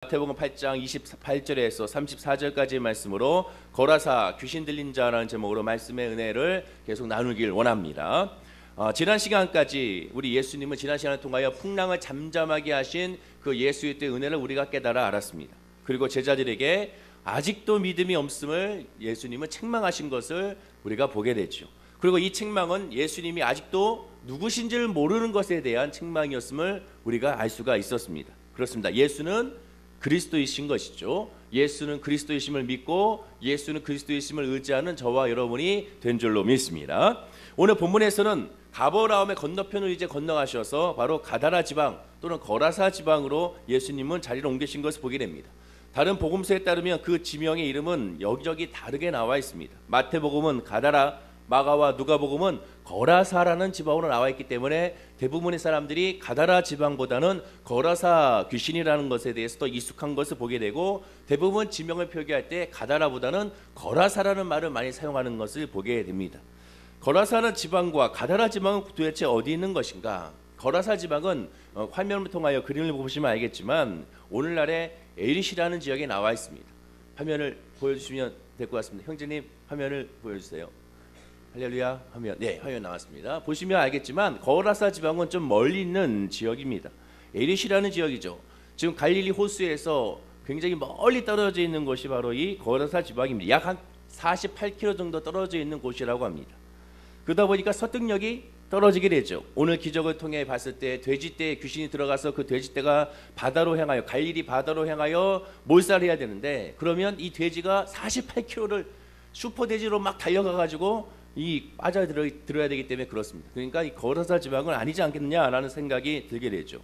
마태복음 8장 28절에서 34절까지의 말씀으로 거라사 귀신 들린 자라는 제목으로 말씀의 은혜를 계속 나누길 원합니다. 지난 시간까지 우리 예수님은 지난 시간을 통하여 풍랑을 잠잠하게 하신 그 예수의 때 은혜를 우리가 깨달아 알았습니다. 그리고 제자들에게 아직도 믿음이 없음을 예수님은 책망하신 것을 우리가 보게 되죠. 그리고 이 책망은 예수님이 아직도 누구신지를 모르는 것에 대한 책망이었음을 우리가 알 수가 있었습니다. 그렇습니다. 예수는 그리스도이신 것이죠. 예수는 그리스도이심을 믿고 예수는 그리스도이심을 의지하는 저와 여러분이 된 줄로 믿습니다. 오늘 본문에서는 가버나움의 건너편을 이제 건너가셔서 바로 가다라 지방 또는 거라사 지방으로 예수님은 자리를 옮기신 것을 보게 됩니다. 다른 복음서에 따르면 그 지명의 이름은 여기저기 다르게 나와 있습니다. 마태복음은 가다라, 마가와 누가복음은 거라사라는 지방으로 나와 있기 때문에 대부분의 사람들이 가다라 지방보다는 거라사 귀신이라는 것에 대해서 더 익숙한 것을 보게 되고, 대부분 지명을 표기할 때 가다라보다는 거라사라는 말을 많이 사용하는 것을 보게 됩니다. 거라사는 지방과 가다라 지방은 도대체 어디 있는 것인가? 거라사 지방은 화면을 통하여 그림을 보시면 알겠지만 오늘날의 에릿이라는 지역에 나와 있습니다. 화면을 보여주시면 될 것 같습니다. 형제님 화면을 보여주세요. 할렐루야 화면, 네, 화면 나왔습니다. 보시면 알겠지만 거라사 지방은 좀 멀리 있는 지역입니다. 에릿이라는 지역이죠. 지금 갈릴리 호수에서 굉장히 멀리 떨어져 있는 곳이 바로 이 거라사 지방입니다. 약 한 48km 정도 떨어져 있는 곳이라고 합니다. 그러다 보니까 설득력이 떨어지게 되죠. 오늘 기적을 통해 봤을 때 돼지떼에 귀신이 들어가서 그 돼지떼가 바다로 향하여, 갈릴리 바다로 향하여 몰살해야 되는데, 그러면 이 돼지가 48km를 슈퍼돼지로 막 달려가가지고 빠져들어야 되기 때문에 그렇습니다. 그러니까 이 거라사 지방은 아니지 않겠느냐라는 생각이 들게 되죠.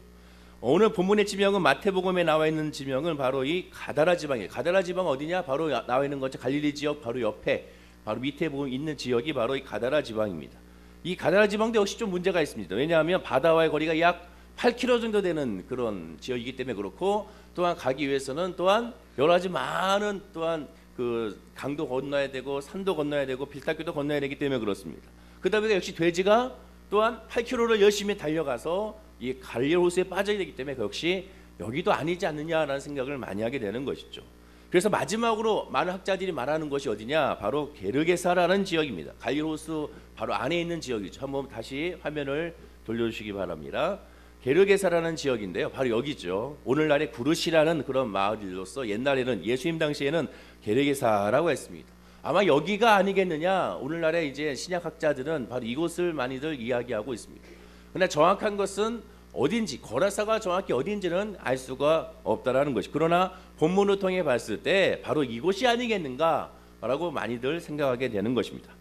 오늘 본문의 지명은 마태복음에 나와 있는 지명은 바로 이 가다라 지방이에요. 가다라 지방 어디냐? 바로 나와 있는 거죠. 갈릴리 지역 바로 옆에, 바로 밑에 보면 있는 지역이 바로 이 가다라 지방입니다. 이 가다라 지방도 역시 좀 문제가 있습니다. 왜냐하면 바다와의 거리가 약 8km 정도 되는 그런 지역이기 때문에 그렇고, 또한 가기 위해서는 또한 여러 가지 많은 또한 그 강도 건너야 되고 산도 건너야 되고 빌타교도 건너야 되기 때문에 그렇습니다. 그러다 보니까 역시 돼지가 또한 8km를 열심히 달려가서 이 갈릴리 호수에 빠져야 되기 때문에 역시 여기도 아니지 않느냐라는 생각을 많이 하게 되는 것이죠. 그래서 마지막으로 많은 학자들이 말하는 것이 어디냐? 바로 게르게사라는 지역입니다. 갈릴리 호수 바로 안에 있는 지역이죠. 한번 다시 화면을 돌려주시기 바랍니다. 게르게사라는 지역인데요, 바로 여기죠. 오늘날의 구르시라는 그런 마을로서 옛날에는 예수님 당시에는 게르게사라고 했습니다. 아마 여기가 아니겠느냐, 오늘날의 이제 신약학자들은 바로 이곳을 많이들 이야기하고 있습니다. 그러나 정확한 것은 어딘지, 거라사가 정확히 어딘지는 알 수가 없다라는 것이, 그러나 본문을 통해 봤을 때 바로 이곳이 아니겠는가라고 많이들 생각하게 되는 것입니다.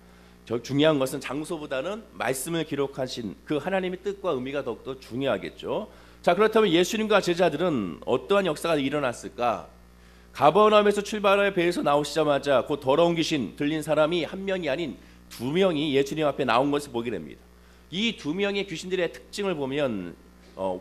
중요한 것은 장소보다는 말씀을 기록하신 그 하나님의 뜻과 의미가 더욱더 중요하겠죠. 자, 그렇다면 예수님과 제자들은 어떠한 역사가 일어났을까? 가버나움에서 출발하여 배에서 나오시자마자 곧 더러운 귀신 들린 사람이 한 명이 아닌 두 명이 예수님 앞에 나온 것을 보게 됩니다. 이 두 명의 귀신들의 특징을 보면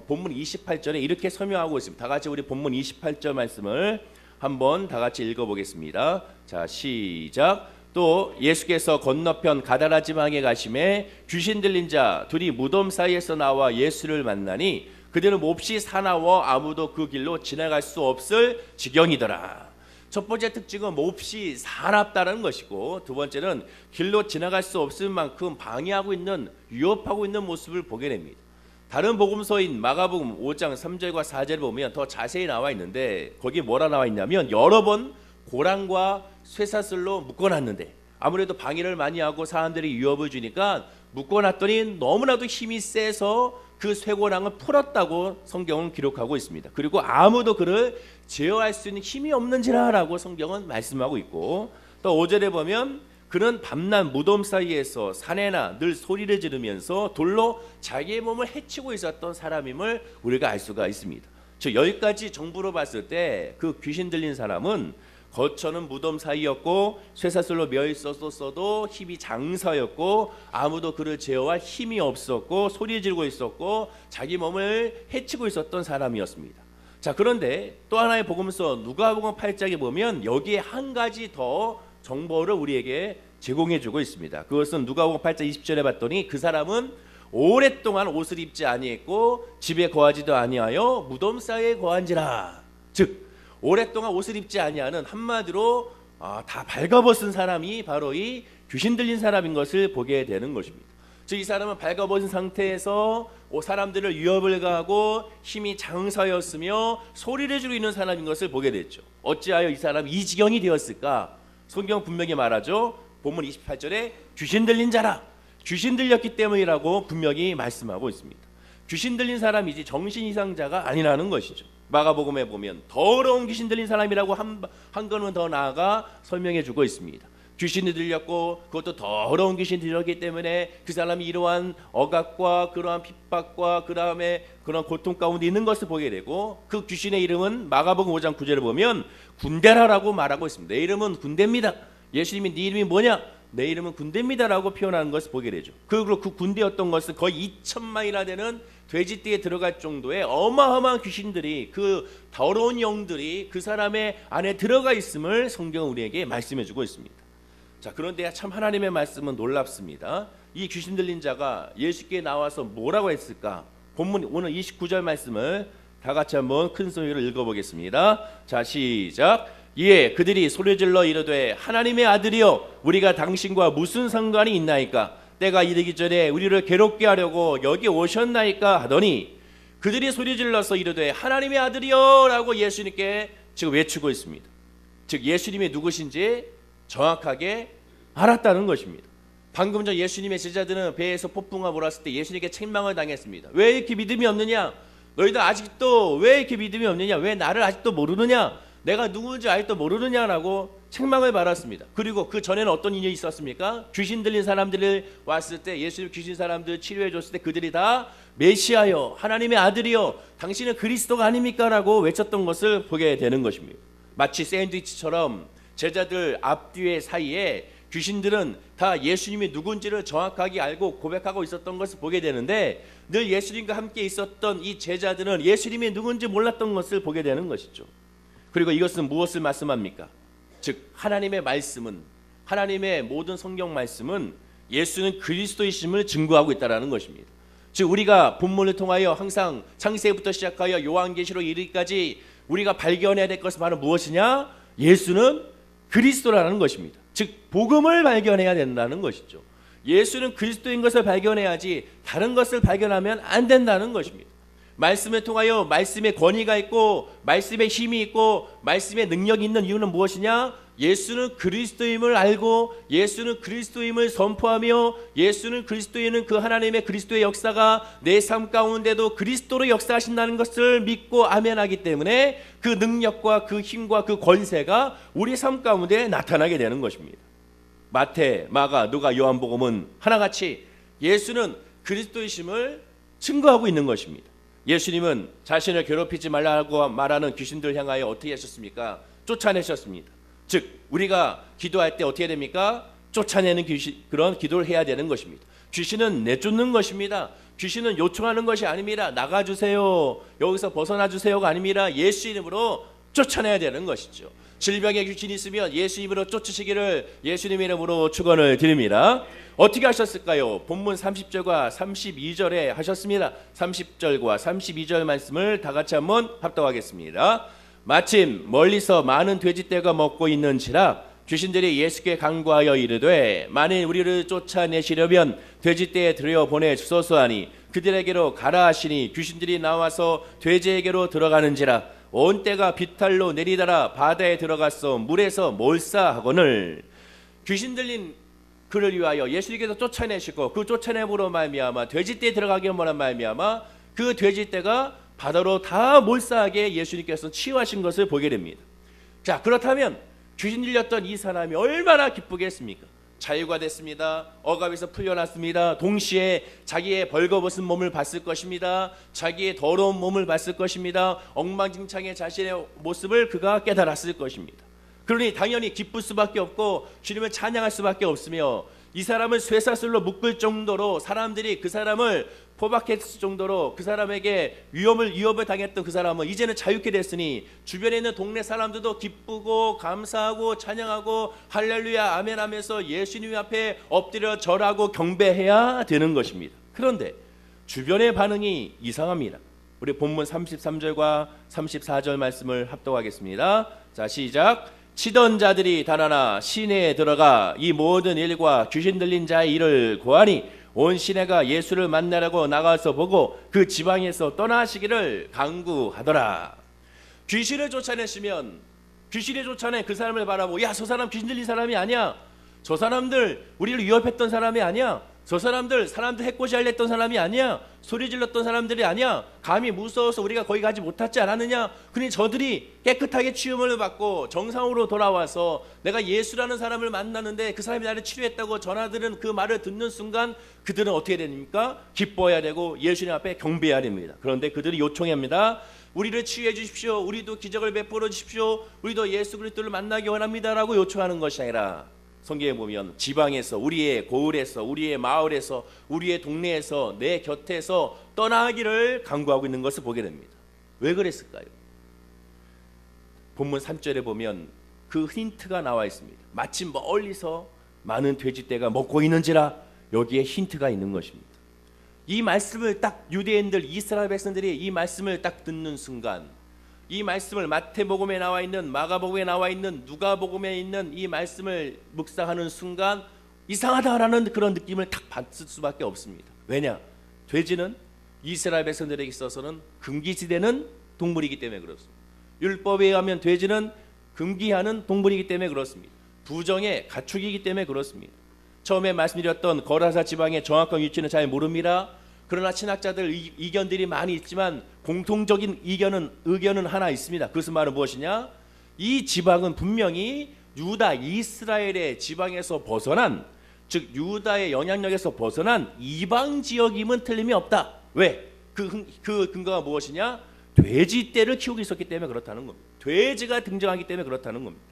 본문 28절에 이렇게 설명하고 있습니다. 다 같이 우리 본문 28절 말씀을 한번 다 같이 읽어보겠습니다. 자, 시작. 또 예수께서 건너편 가다라 지방에 가심에 귀신 들린 자 둘이 무덤 사이에서 나와 예수를 만나니 그들은 몹시 사나워 아무도 그 길로 지나갈 수 없을 지경이더라. 첫 번째 특징은 몹시 사납다는 것이고, 두 번째는 길로 지나갈 수 없을 만큼 방해하고 있는, 위협하고 있는 모습을 보게 됩니다. 다른 복음서인 마가복음 5장 3절과 4절을 보면 더 자세히 나와 있는데, 거기에 뭐라 나와 있냐면 여러 번 고랑과 쇠사슬로 묶어놨는데, 아무래도 방해를 많이 하고 사람들이 위협을 주니까 묶어놨더니 너무나도 힘이 세서 그 쇠고랑을 풀었다고 성경은 기록하고 있습니다. 그리고 아무도 그를 제어할 수 있는 힘이 없는지라라고 성경은 말씀하고 있고, 또 5절에 보면 그는 밤낮 무덤 사이에서 사내나 늘 소리를 지르면서 돌로 자기의 몸을 해치고 있었던 사람임을 우리가 알 수가 있습니다. 즉 여기까지 정부로 봤을 때 그 귀신 들린 사람은 거처는 무덤 사이였고 쇠사슬로 매어 있었어도 힘이 장사였고 아무도 그를 제어할 힘이 없었고 소리 지르고 있었고 자기 몸을 해치고 있었던 사람이었습니다. 자, 그런데 또 하나의 복음서 누가복음 8장에 보면 여기에 한 가지 더 정보를 우리에게 제공해 주고 있습니다. 그것은 누가복음 8장 20절에 봤더니 그 사람은 오랫동안 옷을 입지 아니했고 집에 거하지도 아니하여 무덤 사이에 거한지라. 즉 오랫동안 옷을 입지 아니하는, 한마디로 다 발가벗은 사람이 바로 이 귀신 들린 사람인 것을 보게 되는 것입니다. 즉 이 사람은 발가벗은 상태에서 사람들을 위협을 가하고 힘이 장사였으며 소리를 지르고 있는 사람인 것을 보게 됐죠. 어찌하여 이 사람이 이 지경이 되었을까? 성경 분명히 말하죠. 본문 28절에 귀신 들린 자라, 귀신 들렸기 때문이라고 분명히 말씀하고 있습니다. 귀신 들린 사람이지 정신 이상자가 아니라는 것이죠. 마가복음에 보면 더러운 귀신 들린 사람이라고 한 걸음 더 나아가 설명해 주고 있습니다. 귀신이 들렸고 그것도 더러운 귀신이 들렸기 때문에 그 사람이 이러한 억압과 그러한 핍박과 그런 고통 가운데 있는 것을 보게 되고, 그 귀신의 이름은 마가복음 5장 9절을 보면 군대라라고 말하고 있습니다. 내 이름은 군대입니다. 예수님이 네 이름이 뭐냐? 내 이름은 군대입니다라고 표현하는 것을 보게 되죠. 그리고 그 군대였던 것은 거의 2천마리나 되는 돼지띠에 들어갈 정도의 어마어마한 귀신들이, 그 더러운 영들이 그 사람의 안에 들어가 있음을 성경은 우리에게 말씀해 주고 있습니다. 자, 그런데 참 하나님의 말씀은 놀랍습니다. 이 귀신 들린 자가 예수께 나와서 뭐라고 했을까? 본문 오늘 29절 말씀을 다 같이 한번 큰 소리로 읽어보겠습니다. 자, 시작. 예, 그들이 소리질러 이르되 하나님의 아들이여 우리가 당신과 무슨 상관이 있나이까? 때가 이르기 전에 우리를 괴롭게 하려고 여기 오셨나이까? 하더니 그들이 소리질러서 이르되 하나님의 아들이여 라고 예수님께 지금 외치고 있습니다. 즉 예수님이 누구신지 정확하게 알았다는 것입니다. 방금 전 예수님의 제자들은 배에서 폭풍과 몰았을 때 예수님께 책망을 당했습니다. 왜 이렇게 믿음이 없느냐? 너희들 아직도 왜 이렇게 믿음이 없느냐? 왜 나를 아직도 모르느냐? 내가 누구인지 아직도 모르느냐라고 책망을 받았습니다. 그리고 그 전에는 어떤 일이 있었습니까? 귀신 들린 사람들을 왔을 때, 예수님 귀신 사람들 치료해 줬을 때 그들이 다 메시아여, 하나님의 아들이여, 당신은 그리스도가 아닙니까? 라고 외쳤던 것을 보게 되는 것입니다. 마치 샌드위치처럼 제자들 앞뒤의 사이에 귀신들은 다 예수님이 누군지를 정확하게 알고 고백하고 있었던 것을 보게 되는데, 늘 예수님과 함께 있었던 이 제자들은 예수님이 누군지 몰랐던 것을 보게 되는 것이죠. 그리고 이것은 무엇을 말씀합니까? 즉 하나님의 말씀은, 하나님의 모든 성경 말씀은 예수는 그리스도이심을 증거하고 있다는 것입니다. 즉 우리가 본문을 통하여 항상 창세기부터 시작하여 요한계시록 이르기까지 우리가 발견해야 될 것은 바로 무엇이냐? 예수는 그리스도라는 것입니다. 즉 복음을 발견해야 된다는 것이죠. 예수는 그리스도인 것을 발견해야지 다른 것을 발견하면 안 된다는 것입니다. 말씀을 통하여 말씀의 권위가 있고 말씀의 힘이 있고 말씀의 능력이 있는 이유는 무엇이냐? 예수는 그리스도임을 알고 예수는 그리스도임을 선포하며 예수는 그리스도인은 그 하나님의 그리스도의 역사가 내 삶 가운데도 그리스도로 역사하신다는 것을 믿고 아멘하기 때문에 그 능력과 그 힘과 그 권세가 우리 삶 가운데 나타나게 되는 것입니다. 마태, 마가, 누가, 요한복음은 하나같이 예수는 그리스도이심을 증거하고 있는 것입니다. 예수님은 자신을 괴롭히지 말라고 말하는 귀신들 향하여 어떻게 하셨습니까? 쫓아내셨습니다. 즉 우리가 기도할 때 어떻게 됩니까? 쫓아내는 그런 기도를 해야 되는 것입니다. 귀신은 내쫓는 것입니다. 귀신은 요청하는 것이 아닙니다. 나가주세요, 여기서 벗어나주세요가 아닙니다. 예수 이름으로 쫓아내야 되는 것이죠. 질병의 귀신이 있으면 예수 이름으로 쫓으시기를 예수님 이름으로 축원을 드립니다. 어떻게 하셨을까요? 본문 30절과 32절에 하셨습니다. 30절과 32절 말씀을 다 같이 한번 합독하겠습니다. 마침 멀리서 많은 돼지떼가 먹고 있는지라 귀신들이 예수께 간구하여 이르되 만일 우리를 쫓아내시려면 돼지떼에 들여보내 주소서 하니 그들에게로 가라 하시니 귀신들이 나와서 돼지에게로 들어가는지라 온 떼가 비탈로 내리다라 바다에 들어가서 물에서 몰사하거늘. 귀신 들린 그를 위하여 예수님께서 쫓아내시고 그 쫓아내므로 말미암아 돼지떼에 들어가게 하는 말미암아 그 돼지떼가 바다로 다 몰사하게 예수님께서 치유하신 것을 보게 됩니다. 자, 그렇다면 귀신 들렸던 이 사람이 얼마나 기쁘겠습니까? 자유가 됐습니다. 억압에서 풀려났습니다. 동시에 자기의 벌거벗은 몸을 봤을 것입니다. 자기의 더러운 몸을 봤을 것입니다. 엉망진창의 자신의 모습을 그가 깨달았을 것입니다. 그러니 당연히 기쁠 수밖에 없고 주님을 찬양할 수밖에 없으며 이 사람을 쇠사슬로 묶을 정도로 사람들이 그 사람을 포박했을 정도로 그 사람에게 위협을 당했던 그 사람은 이제는 자유케 됐으니 주변에 있는 동네 사람들도 기쁘고 감사하고 찬양하고 할렐루야 아멘 하면서 예수님 앞에 엎드려 절하고 경배해야 되는 것입니다. 그런데 주변의 반응이 이상합니다. 우리 본문 33절과 34절 말씀을 합독하겠습니다. 자, 시작. 치던 자들이 달아나 시내에 들어가 이 모든 일과 귀신 들린 자의 일을 고하니 온 시내가 예수를 만나려고 나가서 보고 그 지방에서 떠나시기를 간구하더라. 귀신을 쫓아내시면 귀신이 쫓아내 그 사람을 바라보고 야, 저 사람 귀신 들린 사람이 아니야. 저 사람들 우리를 위협했던 사람이 아니야. 저 사람들 해코지 하려던 사람이 아니야. 소리 질렀던 사람들이 아니야. 감히 무서워서 우리가 거기 가지 못하지 않았느냐. 그러니 저들이 깨끗하게 치유를 받고 정상으로 돌아와서 내가 예수라는 사람을 만났는데 그 사람이 나를 치료했다고 전하들은 그 말을 듣는 순간 그들은 어떻게 됩니까? 기뻐해야 되고 예수님 앞에 경배해야 됩니다. 그런데 그들이 요청합니다. 우리를 치유해 주십시오. 우리도 기적을 베풀어 주십시오. 우리도 예수 그리스도를 만나기 원합니다라고 요청하는 것이 아니라 성경에 보면 지방에서 우리의 고을에서 우리의 마을에서 우리의 동네에서 내 곁에서 떠나기를 간구하고 있는 것을 보게 됩니다. 왜 그랬을까요? 본문 3절에 보면 그 힌트가 나와 있습니다. 마침 멀리서 많은 돼지떼가 먹고 있는지라 여기에 힌트가 있는 것입니다. 이 말씀을 딱 유대인들 이스라엘 백성들이 이 말씀을 딱 듣는 순간 이 말씀을 마태복음에 나와 있는 마가복음에 나와 있는 누가복음에 있는 이 말씀을 묵상하는 순간 이상하다라는 그런 느낌을 딱 받을 수밖에 없습니다. 왜냐? 돼지는 이스라엘 백성들에게 있어서는 금기시되는 동물이기 때문에 그렇습니다. 율법에 의하면 돼지는 금기하는 동물이기 때문에 그렇습니다. 부정의 가축이기 때문에 그렇습니다. 처음에 말씀드렸던 거라사 지방의 정확한 위치는 잘 모릅니다. 그러나 신학자들 의견들이 많이 있지만 공통적인 의견은 하나 있습니다. 그것은 말은 무엇이냐? 이 지방은 분명히 유다 이스라엘의 지방에서 벗어난, 즉 유다의 영향력에서 벗어난 이방 지역임은 틀림이 없다. 왜? 그 근거가 무엇이냐? 돼지떼를 키우고 있었기 때문에 그렇다는 겁니다. 돼지가 등장하기 때문에 그렇다는 겁니다.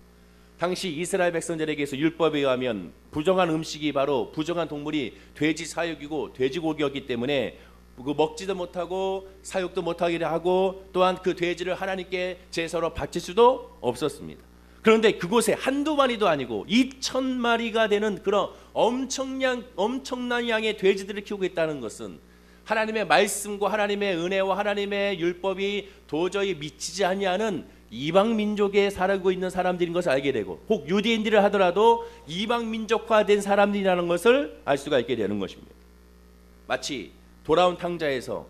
당시 이스라엘 백성들에게서 율법에 의하면 부정한 음식이 바로 부정한 동물이 돼지 사육이고 돼지고기였기 때문에 먹지도 못하고 사육도 못하게 하고 또한 그 돼지를 하나님께 제사로 바칠 수도 없었습니다. 그런데 그곳에 한두 마리도 아니고 2,000마리가 되는 그런 엄청난 양의 돼지들을 키우고 있다는 것은 하나님의 말씀과 하나님의 은혜와 하나님의 율법이 도저히 미치지 아니하는 이방 민족에 살고 있는 사람들인 것을 알게 되고 혹 유대인들을 하더라도 이방 민족화된 사람들이라는 것을 알 수가 있게 되는 것입니다. 마치 돌아온 탕자가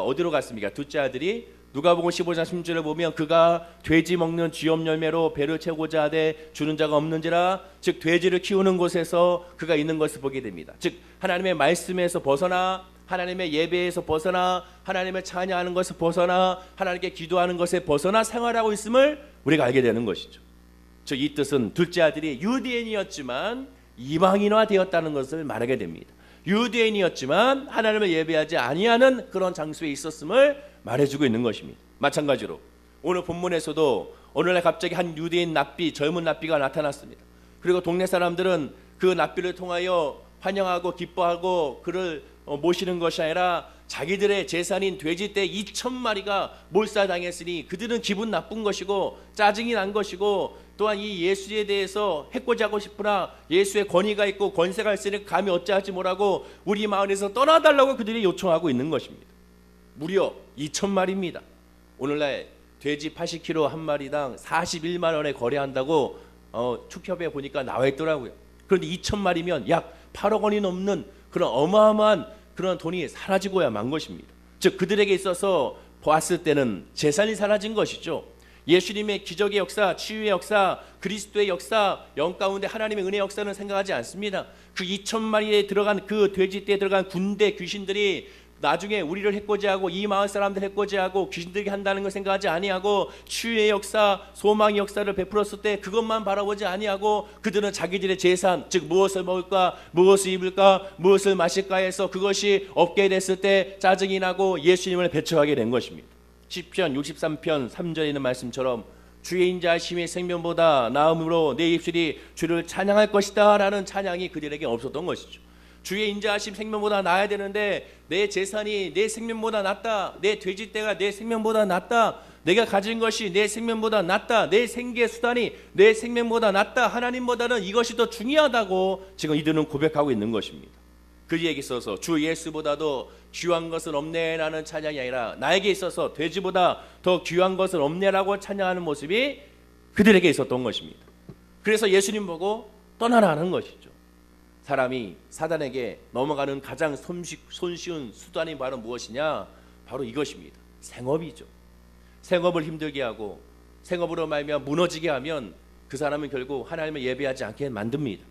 어디로 갔습니까? 둘째 아들이 누가복음 15장 10절을 보면 그가 돼지 먹는 쥐염 열매로 배를 채우고자 하되 주는 자가 없는지라, 즉 돼지를 키우는 곳에서 그가 있는 것을 보게 됩니다. 즉 하나님의 말씀에서 벗어나 하나님의 예배에서 벗어나 하나님을 찬양하는 것을 벗어나 하나님께 기도하는 것에 벗어나 생활하고 있음을 우리가 알게 되는 것이죠. 즉 이 뜻은 둘째 아들이 유대인이었지만 이방인화 되었다는 것을 말하게 됩니다. 유대인이었지만 하나님을 예배하지 아니하는 그런 장소에 있었음을 말해주고 있는 것입니다. 마찬가지로 오늘 본문에서도 오늘날 갑자기 한 유대인 젊은 납비가 나타났습니다. 그리고 동네 사람들은 그 납비를 통하여 환영하고 기뻐하고 그를 모시는 것이 아니라 자기들의 재산인 돼지떼 2,000마리가 몰살당했으니 그들은 기분 나쁜 것이고 짜증이 난 것이고 또한 이 예수에 대해서 해코지하고 싶으나 예수의 권위가 있고 권세가 있으니 감히 어찌하지 뭐라고 우리 마을에서 떠나달라고 그들이 요청하고 있는 것입니다. 무려 2,000마리입니다. 오늘날 돼지 80kg 한 마리당 41만 원에 거래한다고 축협에 보니까 나와 있더라고요. 그런데 2,000마리면 약 8억 원이 넘는 그런 어마어마한 그런 돈이 사라지고야 만 것입니다. 즉 그들에게 있어서 보았을 때는 재산이 사라진 것이죠. 예수님의 기적의 역사, 치유의 역사, 그리스도의 역사, 영 가운데 하나님의 은혜의 역사는 생각하지 않습니다. 그 2,000마리에 들어간 그 돼지떼에 들어간 군대 귀신들이 나중에 우리를 해코지하고 이 마을 사람들 해코지하고 귀신들이 한다는 걸 생각하지 아니하고 치유의 역사, 소망의 역사를 베풀었을 때 그것만 바라보지 아니하고 그들은 자기들의 재산, 즉 무엇을 먹을까, 무엇을 입을까, 무엇을 마실까 해서 그것이 없게 됐을 때 짜증이 나고 예수님을 배척하게 된 것입니다. 시편 63편 3절에 있는 말씀처럼 주의 인자하심이 생명보다 나음으로 내 입술이 주를 찬양할 것이다 라는 찬양이 그들에게 없었던 것이죠. 주의 인자하심 생명보다 나아야 되는데 내 재산이 내 생명보다 낫다, 내 돼지떼가 내 생명보다 낫다, 내가 가진 것이 내 생명보다 낫다, 내 생계 수단이 내 생명보다 낫다, 하나님보다는 이것이 더 중요하다고 지금 이들은 고백하고 있는 것입니다. 그에게 있어서 주 예수보다도 귀한 것은 없네라는 찬양이 아니라 나에게 있어서 돼지보다 더 귀한 것은 없네라고 찬양하는 모습이 그들에게 있었던 것입니다. 그래서 예수님 보고 떠나라는 것이죠. 사람이 사단에게 넘어가는 가장 손쉬운 수단이 바로 무엇이냐? 바로 이것입니다. 생업이죠. 생업을 힘들게 하고 생업으로 말미암아 무너지게 하면 그 사람은 결국 하나님을 예배하지 않게 만듭니다.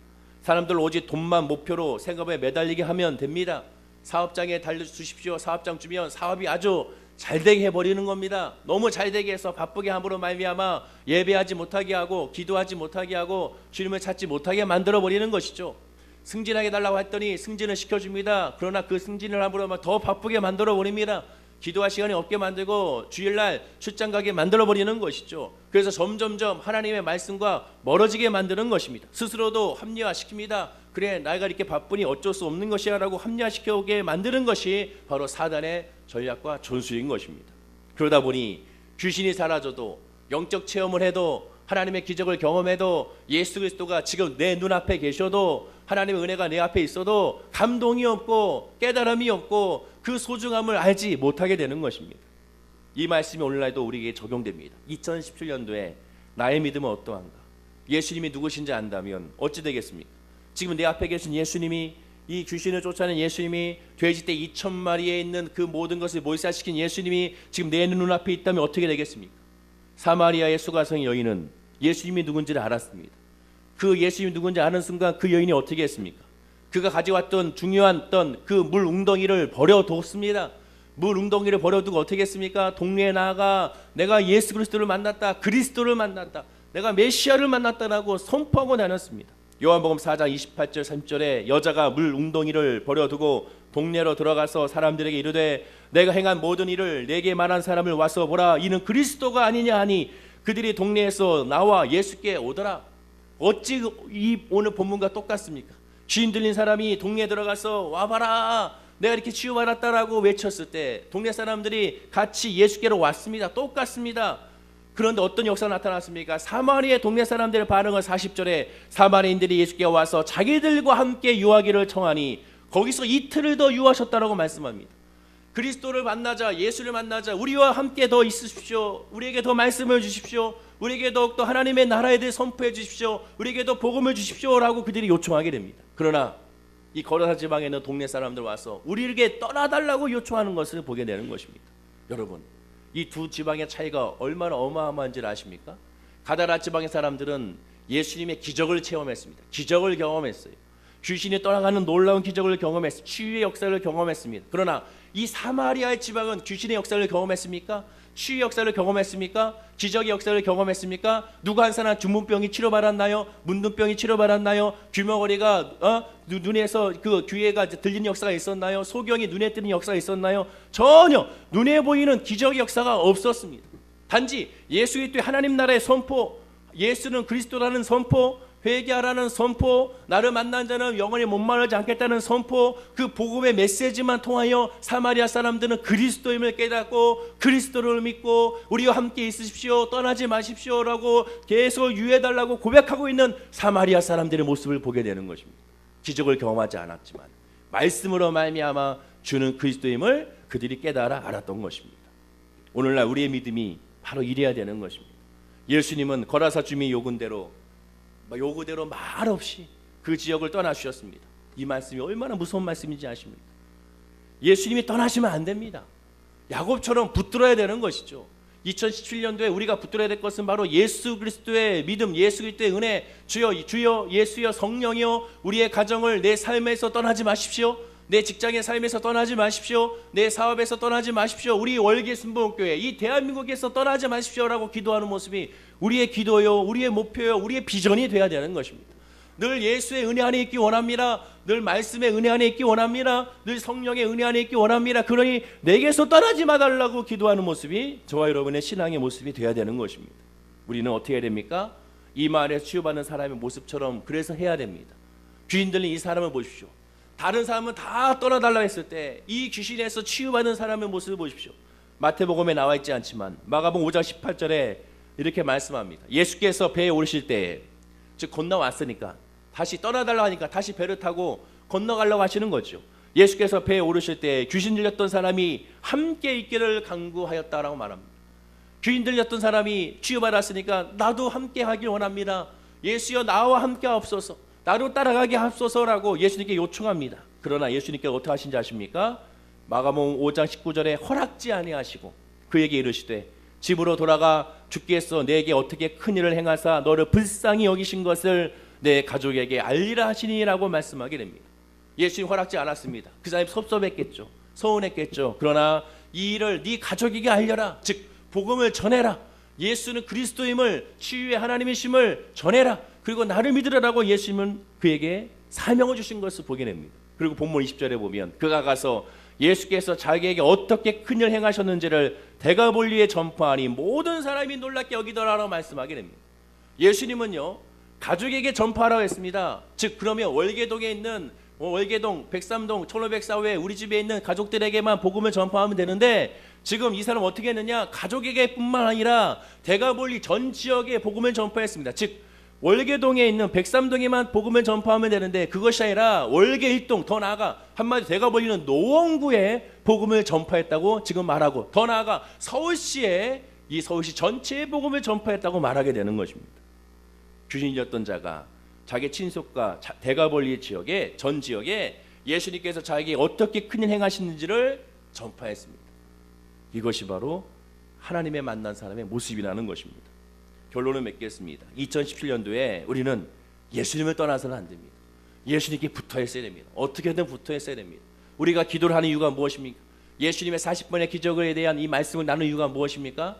사람들 오직 돈만 목표로 생업에 매달리게 하면 됩니다. 사업장에 달려주십시오. 사업장 주면 사업이 아주 잘되게 해버리는 겁니다. 너무 잘되게 해서 바쁘게 함으로 말미암아 예배하지 못하게 하고 기도하지 못하게 하고 주님을 찾지 못하게 만들어버리는 것이죠. 승진하게 달라고 했더니 승진을 시켜줍니다. 그러나 그 승진을 함으로 더 바쁘게 만들어버립니다. 기도할 시간이 없게 만들고 주일날 출장 가게 만들어버리는 것이죠. 그래서 점점점 하나님의 말씀과 멀어지게 만드는 것입니다. 스스로도 합리화시킵니다. 그래 내가 이렇게 바쁘니 어쩔 수 없는 것이야 라고 합리화시켜오게 만드는 것이 바로 사단의 전략과 전술인 것입니다. 그러다 보니 귀신이 사라져도 영적 체험을 해도 하나님의 기적을 경험해도 예수 그리스도가 지금 내 눈앞에 계셔도 하나님의 은혜가 내 앞에 있어도 감동이 없고 깨달음이 없고 그 소중함을 알지 못하게 되는 것입니다. 이 말씀이 오늘날도 우리에게 적용됩니다. 2017년도에 나의 믿음은 어떠한가? 예수님이 누구신지 안다면 어찌 되겠습니까? 지금 내 앞에 계신 예수님이, 이 귀신을 쫓아낸 예수님이, 돼지떼 2,000마리에 있는 그 모든 것을 몰살시킨 예수님이 지금 내 눈앞에 있다면 어떻게 되겠습니까? 사마리아의 수가성 여인은 예수님이 누군지를 알았습니다. 그 예수님이 누군지 아는 순간 그 여인이 어떻게 했습니까? 그가 가져왔던 중요한 그 물 웅덩이를 버려뒀습니다. 물 웅덩이를 버려두고 어떻게 했습니까? 동네에 나아가 내가 예수 그리스도를 만났다, 그리스도를 만났다, 내가 메시아를 만났다라고 선포하고 다녔습니다. 요한복음 4장 28절 30절에 여자가 물 웅덩이를 버려두고 동네로 들어가서 사람들에게 이르되 내가 행한 모든 일을 내게 말한 사람을 와서 보라, 이는 그리스도가 아니냐 하니 그들이 동네에서 나와 예수께 오더라. 어찌 이 오늘 본문과 똑같습니까? 귀신 들린 사람이 동네에 들어가서 와봐라, 내가 이렇게 치유받았다라고 외쳤을 때 동네 사람들이 같이 예수께로 왔습니다. 똑같습니다. 그런데 어떤 역사가 나타났습니까? 사마리아의 동네 사람들의 반응은 40절에 사마리아인들이 예수께 와서 자기들과 함께 유하기를 청하니 거기서 이틀을 더 유하셨다라고 말씀합니다. 그리스도를 만나자, 예수를 만나자, 우리와 함께 더 있으십시오. 우리에게 더 말씀을 주십시오. 우리에게 더욱더 하나님의 나라에 대해 선포해 주십시오. 우리에게 더 복음을 주십시오 라고 그들이 요청하게 됩니다. 그러나 이 거라사 지방에 있는 동네 사람들 와서 우리에게 떠나달라고 요청하는 것을 보게 되는 것입니다. 여러분, 이 두 지방의 차이가 얼마나 어마어마한지를 아십니까? 가다라 지방의 사람들은 예수님의 기적을 체험했습니다. 기적을 경험했어요. 귀신이 떠나가는 놀라운 기적을 경험했습니다. 치유의 역사를 경험했습니다. 그러나 이 사마리아의 지방은 귀신의 역사를 경험했습니까? 치유의 역사를 경험했습니까? 기적의 역사를 경험했습니까? 누가 한 사람 중문병이 치료받았나요? 문둥병이 치료받았나요? 귀머거리가 눈에서 그 귀에가 들리는 역사가 있었나요? 소경이 눈에 뜨는 역사가 있었나요? 전혀 눈에 보이는 기적의 역사가 없었습니다. 단지 예수 그리스도의 하나님 나라의 선포, 예수는 그리스도라는 선포, 회개하라는 선포, 나를 만난 자는 영원히 목마르지 않겠다는 선포, 그 복음의 메시지만 통하여 사마리아 사람들은 그리스도임을 깨닫고 그리스도를 믿고 우리와 함께 있으십시오, 떠나지 마십시오라고 계속 유해달라고 고백하고 있는 사마리아 사람들의 모습을 보게 되는 것입니다. 기적을 경험하지 않았지만 말씀으로 말미암아 주는 그리스도임을 그들이 깨달아 알았던 것입니다. 오늘날 우리의 믿음이 바로 이래야 되는 것입니다. 예수님은 거라사 주민의 요구대로 말없이 그 지역을 떠나주셨습니다. 이 말씀이 얼마나 무서운 말씀인지 아십니까? 예수님이 떠나시면 안 됩니다. 야곱처럼 붙들어야 되는 것이죠. 2017년도에 우리가 붙들어야 될 것은 바로 예수 그리스도의 믿음, 예수 그리스도의 은혜. 주여 예수여 성령이여, 우리의 가정을 내 삶에서 떠나지 마십시오. 내 직장의 삶에서 떠나지 마십시오. 내 사업에서 떠나지 마십시오. 우리 월계순복음교회, 이 대한민국에서 떠나지 마십시오라고 기도하는 모습이 우리의 기도요, 우리의 목표요, 우리의 비전이 되어야 되는 것입니다. 늘 예수의 은혜 안에 있기 원합니다. 늘 말씀의 은혜 안에 있기 원합니다. 늘 성령의 은혜 안에 있기 원합니다. 그러니 내게서 떠나지 마달라고 기도하는 모습이 저와 여러분의 신앙의 모습이 되어야 되는 것입니다. 우리는 어떻게 해야 됩니까? 이 말에서 치유받는 사람의 모습처럼 그래서 해야 됩니다. 귀신 들린 이 사람을 보십시오. 다른 사람은 다 떠나달라고 했을 때 이 귀신에서 치유받는 사람의 모습을 보십시오. 마태복음에 나와 있지 않지만 마가복음 5장 18절에 이렇게 말씀합니다. 예수께서 배에 오르실 때, 즉 건너왔으니까 다시 떠나달라고 하니까 다시 배를 타고 건너가려고 하시는 거죠. 예수께서 배에 오르실 때 귀신 들렸던 사람이 함께 있기를 간구하였다라고 말합니다. 귀신 들렸던 사람이 치유받았으니까 나도 함께 하길 원합니다. 예수여 나와 함께 하옵소서. 나로 따라가게 하옵소서라고 예수님께 요청합니다. 그러나 예수님께서 어떻게 하신지 아십니까? 마가복음 5장 19절에 허락지 아니하시고 그에게 이르시되 집으로 돌아가 주께서 내게 어떻게 큰 일을 행하사 너를 불쌍히 여기신 것을 내 가족에게 알리라 하시니라고 말씀하게 됩니다. 예수님 허락지 않았습니다. 그 사람이 섭섭했겠죠. 서운했겠죠. 그러나 이 일을 네 가족에게 알려라. 즉 복음을 전해라. 예수는 그리스도임을, 치유의 하나님이심을 전해라. 그리고 나를 믿으라라고 예수님은 그에게 사명을 주신 것을 보게 됩니다. 그리고 본문 20절에 보면 그가 가서 예수께서 자기에게 어떻게 큰 일 행하셨는지를 데가볼리에 전파하니 모든 사람이 놀랍게 여기더라라고 말씀하게 됩니다. 예수님은요 가족에게 전파하라고 했습니다. 즉 그러면 월계동에 있는 월계동, 백삼동, 1504호에 우리 집에 있는 가족들에게만 복음을 전파하면 되는데 지금 이 사람 어떻게 했느냐? 가족에게 뿐만 아니라 데가볼리 전 지역에 복음을 전파했습니다. 즉 월계동에 있는 백삼동에만 복음을 전파하면 되는데 그것이 아니라 월계 1동, 더 나아가 한마디 데가볼리는 노원구에 복음을 전파했다고 지금 말하고, 더 나아가 서울시에 이 서울시 전체에 복음을 전파했다고 말하게 되는 것입니다. 귀신이 들렸던 자가 자기 친속과 데가볼리 지역에, 전 지역에 예수님께서 자기에게 어떻게 큰일 행하시는지를 전파했습니다. 이것이 바로 하나님의 만난 사람의 모습이라는 것입니다. 결론을 맺겠습니다. 2017년도에 우리는 예수님을 떠나서는 안 됩니다. 예수님께 붙어 있어야 됩니다. 어떻게든 붙어 있어야 됩니다. 우리가 기도를 하는 이유가 무엇입니까? 예수님의 40번의 기적에 대한 이 말씀을 나누는 이유가 무엇입니까?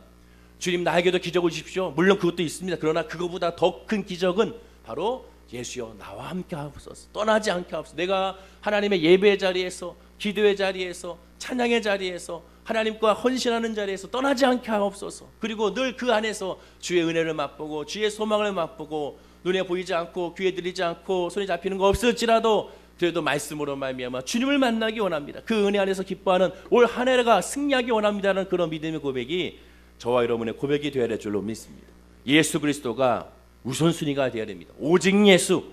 주님 나에게도 기적을 주십시오. 물론 그것도 있습니다. 그러나 그거보다 더 큰 기적은 바로 예수여 나와 함께 하옵소서. 떠나지 않게 하옵소서. 내가 하나님의 예배의 자리에서, 기도의 자리에서, 찬양의 자리에서, 하나님과 헌신하는 자리에서 떠나지 않게 하옵소서. 그리고 늘 그 안에서 주의 은혜를 맛보고 주의 소망을 맛보고 눈에 보이지 않고 귀에 들리지 않고 손에 잡히는 거 없을지라도 그래도 말씀으로 말미암아 주님을 만나기 원합니다. 그 은혜 안에서 기뻐하는 올 한 해가 승리하기 원합니다라는 그런 믿음의 고백이 저와 여러분의 고백이 되어야 될 줄로 믿습니다. 예수 그리스도가 우선순위가 되어야 됩니다. 오직 예수,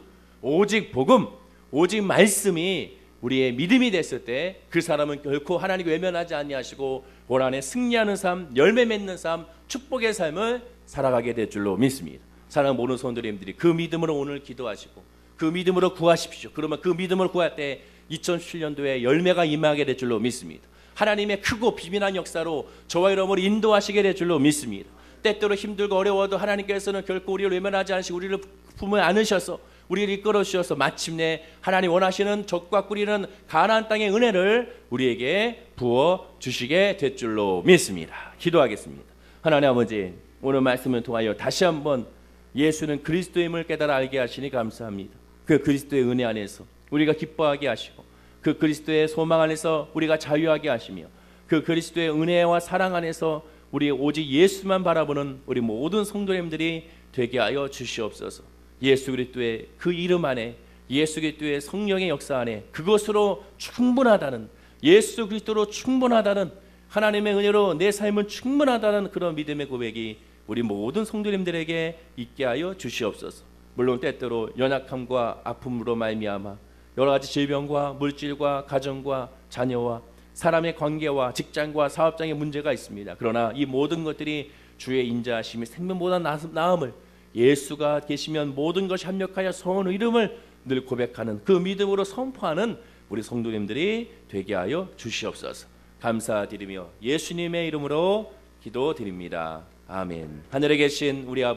오직 복음, 오직 말씀이 우리의 믿음이 됐을 때 그 사람은 결코 하나님께 외면하지 아니하시고 올 한해 승리하는 삶, 열매 맺는 삶, 축복의 삶을 살아가게 될 줄로 믿습니다. 사랑하는 모든 성도님들이 그 믿음으로 오늘 기도하시고 그 믿음으로 구하십시오. 그러면 그 믿음을 구할 때 2017년도에 열매가 임하게 될 줄로 믿습니다. 하나님의 크고 비밀한 역사로 저와 여러분을 인도하시게 될 줄로 믿습니다. 때때로 힘들고 어려워도 하나님께서는 결코 우리를 외면하지 않으시고 우리를 품에 안으셔서 우리를 이끌어 주셔서 마침내 하나님 원하시는 적과 꾸리는 가나안 땅의 은혜를 우리에게 부어 주시게 될 줄로 믿습니다. 기도하겠습니다. 하나님 아버지, 오늘 말씀을 통하여 다시 한번 예수는 그리스도임을 깨달아 알게 하시니 감사합니다. 그 그리스도의 은혜 안에서 우리가 기뻐하게 하시고 그 그리스도의 소망 안에서 우리가 자유하게 하시며 그 그리스도의 은혜와 사랑 안에서 우리 오직 예수만 바라보는 우리 모든 성도님들이 되게 하여 주시옵소서. 예수 그리스도의 그 이름 안에, 예수 그리스도의 성령의 역사 안에 그것으로 충분하다는, 예수 그리스도로 충분하다는, 하나님의 은혜로 내 삶은 충분하다는 그런 믿음의 고백이 우리 모든 성도님들에게 있게 하여 주시옵소서. 물론 때때로 연약함과 아픔으로 말미암아 여러 가지 질병과 물질과 가정과 자녀와 사람의 관계와 직장과 사업장의 문제가 있습니다. 그러나 이 모든 것들이 주의 인자하심이 생명보다 나음을, 예수가 계시면 모든 것이 합력하여 성원의 이름을 늘 고백하는 그 믿음으로 선포하는 우리 성도님들이 되게 하여 주시옵소서. 감사드리며 예수님의 이름으로 기도드립니다. 아멘. 하늘에 계신 우리 아버지